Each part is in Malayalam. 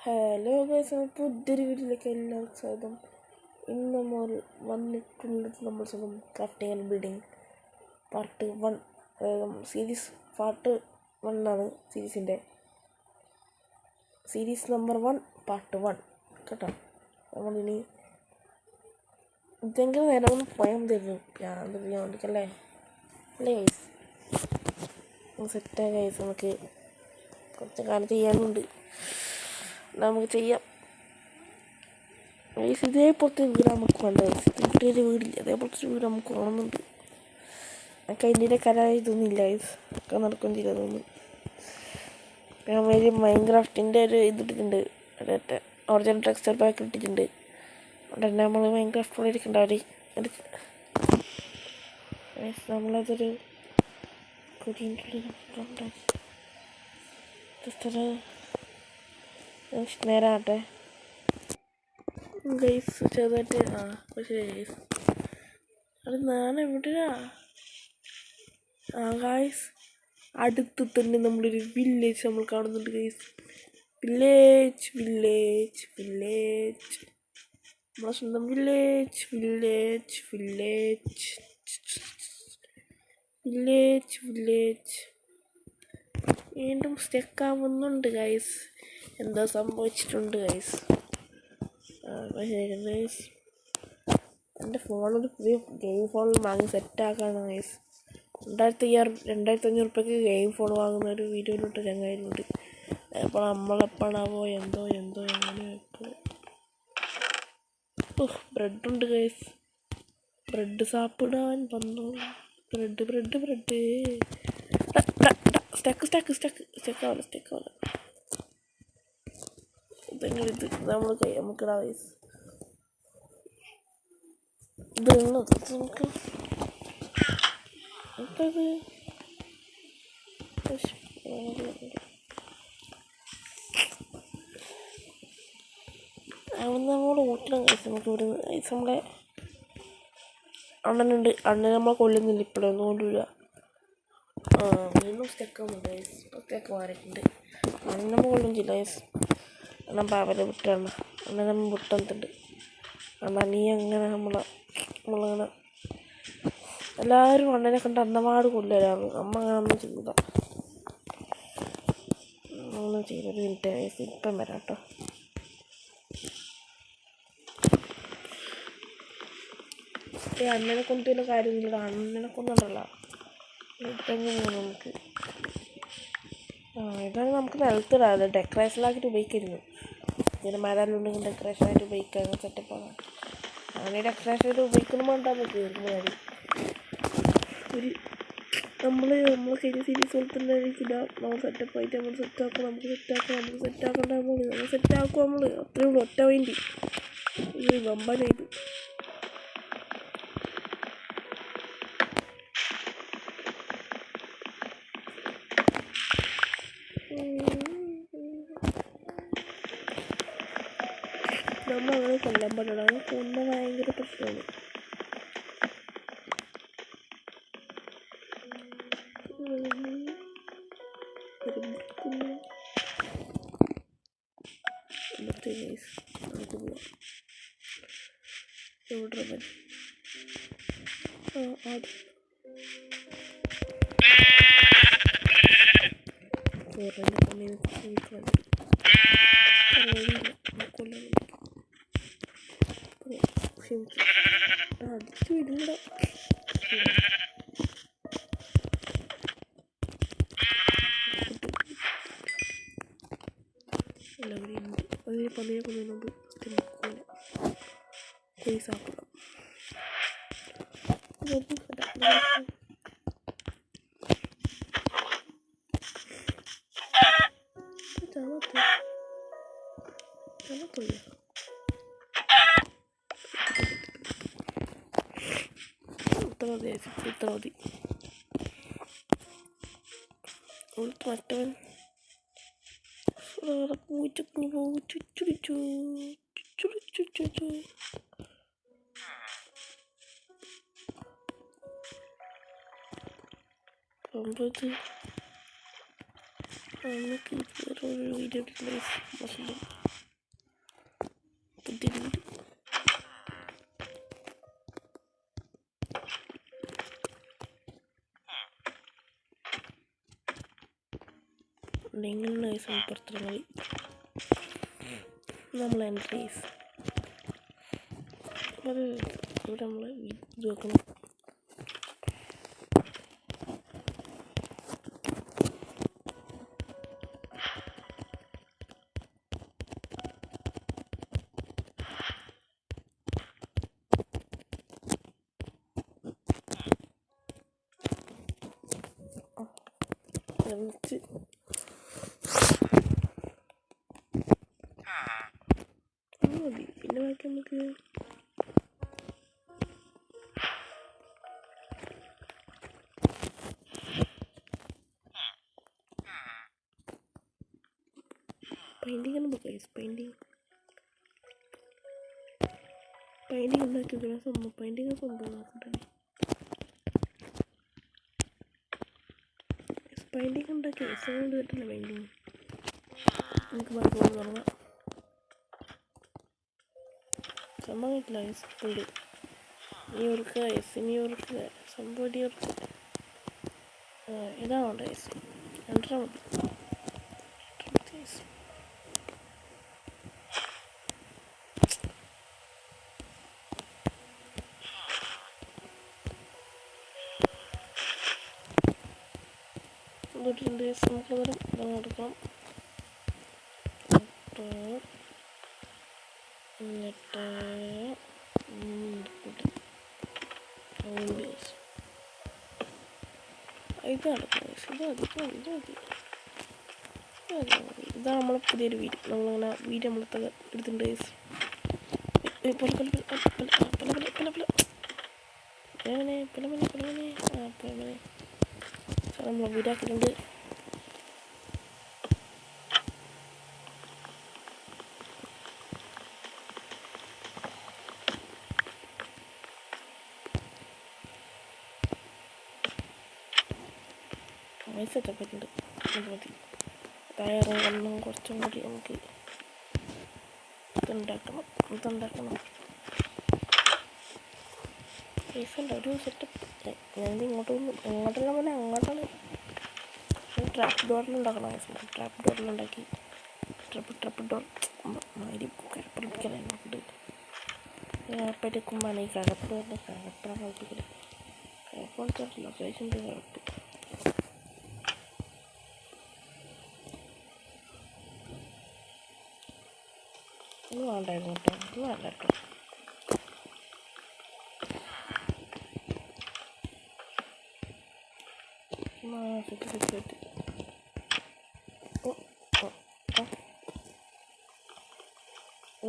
ഹലോ ഗൈസ്, പുതിയൊരു വീട്ടിലേക്ക് എല്ലാവർക്കും സ്വാഗതം. ഇന്ന് നമ്മൾ വന്നിട്ടുള്ളത് നമ്മൾ സ്വന്തം crafting and building part 1 series part 1 ആണ്. സീരീസ് നമ്പർ 1 പാർട്ട് 1 കേട്ടോ. നമ്മളിനി ഇതെങ്കിലും നേരം ഒന്ന് പോയാൽ തരുന്നു. ഞാൻ വേണ്ടിക്കല്ലേ അല്ലേ ഗൈസ്? സെറ്റായ ഗൈസ്, നമുക്ക് കുറച്ച് കാലം ചെയ്യാനുണ്ട്, നമുക്ക് ചെയ്യാം. ഇതേപോലത്തെ വീട് നമുക്ക് വേണ്ട. വീട്ടിലൊരു വീടില്ല, അതേപോലത്തെ ഒരു വീട് നമുക്ക് വേണമെന്നുണ്ട്. എനിക്ക് അതിൻ്റെ ഇതൊന്നുമില്ല ഗൈസ്, ഒക്കെ നടക്കുകയും ചെയ്യില്ല തോന്നുന്നു. ഞാൻ ഒരു മൈൻക്രാഫ്റ്റിൻ്റെ ഒരു ഇതിട്ടിട്ടുണ്ട്, ഒറിജിനൽ ടെക്സ്ചർ പാക്ക് ഇട്ടിട്ടുണ്ട്. അതുകൊണ്ട് തന്നെ നമ്മൾ മൈൻക്രാഫ്റ്റ് പോലെ ഇരിക്കേണ്ടവർ നമ്മളതൊരു നേരാട്ടെ ഗൈസ്. ചെറുതായിട്ട് പക്ഷേ ഗൈസ് അത് ഞാൻ എവിടെയാ ഗൈസ്, അടുത്ത് തന്നെ നമ്മളൊരു വില്ലേജ് നമ്മൾ കാണുന്നുണ്ട് ഗൈസ്. വില്ലേജ് നമ്മളെ സ്വന്തം വില്ലേജ് വീണ്ടും സ്റ്റെക്കാവുന്നുണ്ട് ഗൈസ്. എന്താ സംഭവിച്ചിട്ടുണ്ട് ഗൈസ്? ഗൈസ് എൻ്റെ ഫോണിൽ പുതിയ ഗെയിം ഫോണിൽ വാങ്ങി സെറ്റാക്കാണ് ഗൈസ്. 2500 റുപ്യക്ക് ഗെയിം ഫോൺ വാങ്ങുന്ന ഒരു വീഡിയോയിലിട്ട് ചങ്ങായിരുന്നുണ്ട്. അപ്പോൾ നമ്മളെപ്പോഴാവോ എന്തോ എങ്ങനെ ബ്രെഡുണ്ട് ഗൈസ്. ബ്രെഡ് സാപ്പിടാൻ വന്നു. ബ്രെഡ് സ്റ്റെക്കാവില്ല. ഇതെങ്ങനെ ഇത് നമുക്കിടാ ഗൈസ്. ഇതുള്ളത് നമുക്കത് നമ്മൾ ഊറ്റണം ഗൈസ്. നമുക്ക് ഇവിടുന്ന് ഗൈസ് നമ്മളെ അണ്ണനുണ്ട്. അണ്ണൻ നമ്മളെ കൊല്ലുന്നില്ല ഇപ്പോഴൊന്നും കൊണ്ടുവരിക. വീണ്ടും സ്റ്റെക്കാവുന്നുണ്ട് ഗൈസ്. സ്റ്റെക്ക് മാറിയിട്ടുണ്ട്. അണ്ണൻ നമ്മൾ കൊല്ലും ചെയ്യില്ല ഗൈസ്. അണ്ണൻ പാവല വിട്ടാണ്. അണ്ണൻ നമ്മൾ വിട്ടന്നിട്ടുണ്ട്. അണ്ണൻ നീ അങ്ങനെ നമ്മളങ്ങനെ എല്ലാവരും അണ്ണനെ കണ്ട് അന്നമാട് കൊല്ലരാണ്. അമ്മ അങ്ങനെ ഒന്നും ചെയ്ത ഒന്നും ചെയ്ത. ഒരു മിനിറ്റ് ഗൈസ്, ഇപ്പം വരാം കേട്ടോ. അണ്ണനെ കൊണ്ടുവരുന്ന കാര്യമൊന്നുമില്ല. അണ്ണനെ കൊണ്ടുണ്ടല്ല ഇട്ടങ്ങ് പോകും നമുക്ക്. ഇതാണ് നമുക്ക് നിലത്തിടാം. ഡെക്കറേഷനാക്കിയിട്ട് ഉപയോഗിക്കരുത്. ഇങ്ങനെ മരമെല്ലാം ഡെക്കറേഷനായിട്ട് ഉപയോഗിക്കാൻ സെറ്റപ്പാണ്. അങ്ങനെ ഡെക്കറേഷനായിട്ട് ഉപയോഗിക്കണം വേണ്ട. നമുക്ക് ഒരു നമ്മളെ കഴിഞ്ഞ സീരീസ് പോലെ തന്നെ ആയിരിക്കില്ല. നമ്മൾ സെറ്റപ്പായിട്ട് നമ്മൾ സെറ്റാക്കും. നമ്മൾ സെറ്റാക്കും. അത്രേ ഉള്ളൂ. ഒറ്റ വേണ്ടി ഇത് വമ്പാനായത്. നമ്മളങ്ങനെ കൊല്ലാൻ പാടില്ല. അത് കൊന്ന ഭയങ്കര പ്രശ്നമാണ്. നമുക്ക് പോവാം. എവിടെ അടിച്ചു വിടണ്ട. എല്ലാവരെയും അതിന് പന്നിയെ കൊണ്ടുവന്നത് പോയി സാപ്പിടാം. ഇത്ര മതി. മറ്റവൻ പൂച്ചക്കുഞ്ഞു പോകും. ചുച്ചുടിച്ചു 9 നമുക്ക് വേറൊരു വീഡിയോ പുതിയൊരു വീട്. ഇങ്ങനെ പുറത്തിറങ്ങി നമ്മൾ എൻട്രി അത് ഇവിടെ നമ്മൾ ഇത് വെക്കണം. എന്നിട്ട് മതി. പിന്നെ ബാക്കി നമുക്ക് പെയിൻറ്റിങ് ആണ് ഗൈസ്. പെയിൻറ്റിങ് ഉണ്ടാക്കി സംഭവം. പെയിൻറ്റിങ് സംഭവം നോക്കട്ടെ. പെയിൻറ്റിങ് ഉണ്ടാക്കി കൊണ്ട് പറ്റില്ല. പെയിൻറ്റിങ് നമുക്ക് ബാക്കി തുടങ്ങാം. സംഭവം കിട്ടില്ല ഗൈസ്. പുള്ളി ന്യൂയോർക്ക് ഗൈസ്. ന്യൂയോർക്ക് സംഭവം ന്യൂയോർക്ക് ഇതാവണ്ട ഗൈസ്. 2.5 മതി. നമുക്ക് ഇതങ്ങ് എടുക്കാം. എന്നിട്ട് ഇത് നടക്കാം. ഇതാണ് നമ്മളെ പുതിയൊരു വീട്. നമ്മളങ്ങനെ വീട് നമ്മളെ എടുത്തിട്ടുണ്ട്. നമ്മൾ വീടാക്കിയിട്ടുണ്ട്. സെറ്റപ്പായിട്ടുണ്ട്. അത് മതി. ടയറുകളൊന്നും കുറച്ചും കൂടി നമുക്ക് ഇതുണ്ടാക്കണം. പൈസ ഒരു സെറ്റപ്പ്. ഞാൻ ഇങ്ങോട്ടെല്ലാം പിന്നെ അങ്ങോട്ടാണ് ട്രാപ്പ് ഡോറിലുണ്ടാക്കണം. ട്രാപ്പ് ഡോറിലുണ്ടാക്കി ട്രാപ്പ് ഡോർ മാതിരി കഴപ്പിടിക്കലുണ്ട്. കഴപ്പെടുക്കുമ്പോഴാണ് ഈ കഴപ്പട കളിപ്പിക്കൽ. കഴപ്പ ലൊക്കേഷൻ്റെ കഴപ്പ്. ഇത് വേണ്ടായിരുന്നു കേട്ടോ. ഇത് വേണ്ട കേട്ടോ. സെറ്റ്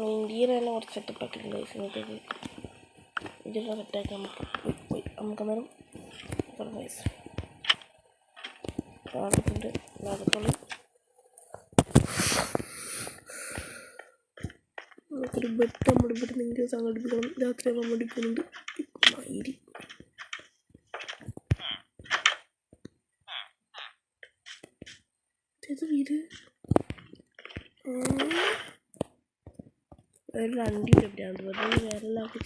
ഇന്ത്യയിൽ തന്നെ കുറച്ച് സെറ്റപ്പ് ആക്കിയിട്ടുണ്ട്. ഇതിനകത്തേക്ക് ഇതെല്ലാം സെറ്റാക്കി നമുക്ക് അന്നേരം പൈസ ഭാഗത്തുണ്ട്. ഭാഗത്തുള്ള നമുക്കൊരു ബെഡ് നമ്മുടെ ഇവിടെ നിങ്ങൾ സംഘടിപ്പിക്കണം. രാത്രി ആകാൻ വേണ്ടിക്കുന്നുണ്ട്. മയിരി വീട് വേറെ വണ്ടിയുടെ ഭ്രാന്ത് പറഞ്ഞാൽ വേറെ എല്ലാവർക്കും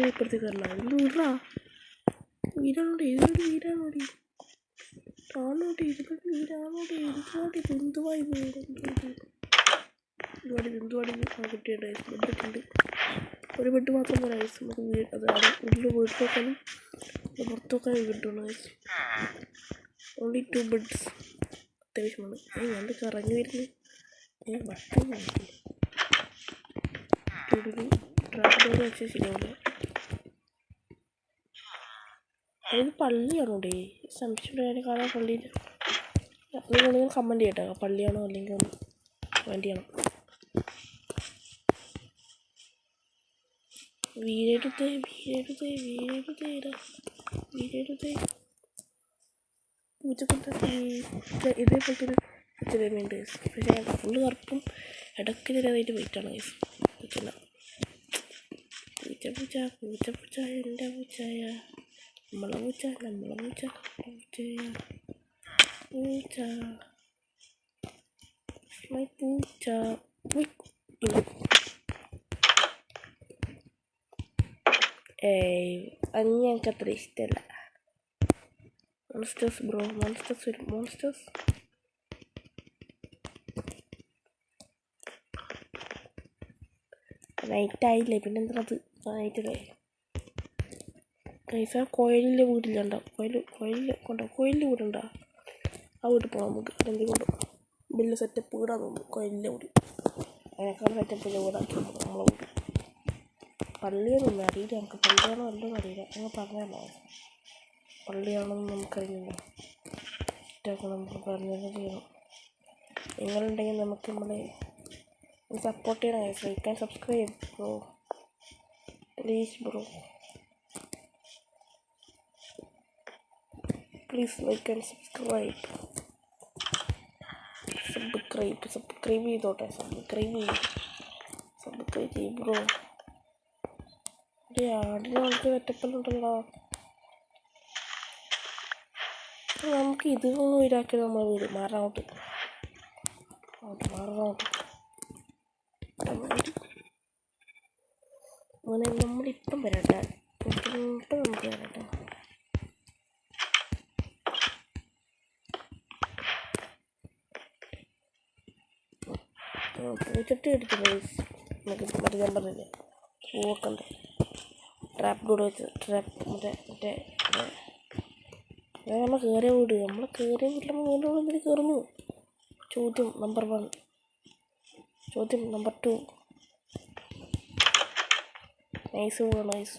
ഇപ്പുറത്തേക്ക് വരണം. എന്ത് വീടാ വീടാണോടെ? ഏതൊരു വീടാണോടെ? ആണോടെ? ഇതൊക്കെ വീടാണോടെ? എന്തുവായി കുട്ടിയുടെ ബെഡൊക്കെയുണ്ട്. ഒരു ബെഡ് മാത്രം പോലെ ഐസ് നമുക്ക് വീട് അതായത് ഉള്ളിൽ വീട്ടിൽ വെക്കാനും പുറത്ത് വെക്കാനും കിട്ടുള്ളൂ. ഓൺലി 2 ബെഡ്സ് അത്യാവശ്യമാണ്. ഞാൻ കറങ്ങി വരുന്നു. ട്രാക്ടർ വെച്ചാൽ ശരിയാവില്ല. ഇത് പള്ളിയാണോടെ? സംശയം കാണാൻ പള്ളിയിൽ നിങ്ങൾ കമൻറ്റ് ചെയ്യട്ടോ. പള്ളിയാണോ അല്ലെങ്കിൽ ഒന്ന് കമൻറ്റ് ചെയ്യണം. വീടെടുത്തേ ഇതേപോലത്തെ ഒരു ചെറിയുണ്ട്. പക്ഷേ ഫുള്ള് കറുപ്പും ഇടയ്ക്ക് ചെറിയതായിട്ട് വെയിറ്റാണ് ഗൈസ്. പൂച്ച എൻ്റെ പൂച്ചായ നമ്മളെ പൂച്ച മൈ പൂച്ച. അത് ഞങ്ങൾക്ക് അത്ര ഇഷ്ടമല്ല. മോൺസ്റ്റേഴ്സ് ബ്രോ, മോൺസ്റ്റേഴ്സ് വരും. മോൺസ്റ്റേഴ്സ് നൈറ്റായില്ലേ, പിന്നെന്താ അത് നൈറ്റല്ലേ. കൈസ കോയിലിൻ്റെ വീട്ടിലുണ്ടോ? കോയിലിൻ്റെ വീടുണ്ടോ? ആ വീട്ടിൽ പോകാം നമുക്ക്. എന്തുകൊണ്ട് വലിയ സെറ്റപ്പ് വീടാൻ തോന്നുന്നു കോയിലിൻ്റെ വീട്. അതിനേക്കാൾ സെറ്റപ്പിൻ്റെ വീടാക്കി നമ്മളെ വീട്. പള്ളിയൊന്നും അറിയില്ല ഞങ്ങൾക്ക്. പള്ളിയാണോ വല്ലതും അറിയില്ല. ഞങ്ങൾ പറഞ്ഞല്ലോ പള്ളിയാണെന്ന് നമുക്കറിയില്ല. ഇതൊക്കെ നമുക്ക് പറഞ്ഞത് ചെയ്യണം. നിങ്ങളുണ്ടെങ്കിൽ നമുക്ക് നമ്മളെ സപ്പോർട്ട് ചെയ്യണം. Like and subscribe bro, please bro, please like and subscribe ചെയ്തോട്ടെ. സബ്സ്ക്രൈബ് ചെയ്യും ബ്രോ. ആടിന് നമുക്ക് വെറ്റപ്പല്ലുണ്ടല്ലോ. നമുക്ക് ഇതൊന്നും ഇതാക്കി നമ്മൾ വീട് മാറാങ്ങോട്ട് മോനെ നമ്മളിപ്പം വരട്ടെ. ഇപ്പം നമുക്ക് വരട്ടെ. പൂച്ചട്ടി എടുത്തില്ല നമുക്ക്. മറ്റേ ഞാൻ പറഞ്ഞില്ലേ പൂവൊക്കെ ട്രാപ്പ് കൂടെ വെച്ച് മറ്റേ നമ്മൾ കയറിയ വീട്. നമ്മൾ കയറിയ വീട്ടിൽ നമ്മൾ വീണ്ടും എന്തിനു കയറുന്നു? ചോദ്യം നമ്പർ 1. ചോദ്യം നമ്പർ 2. നൈസ്.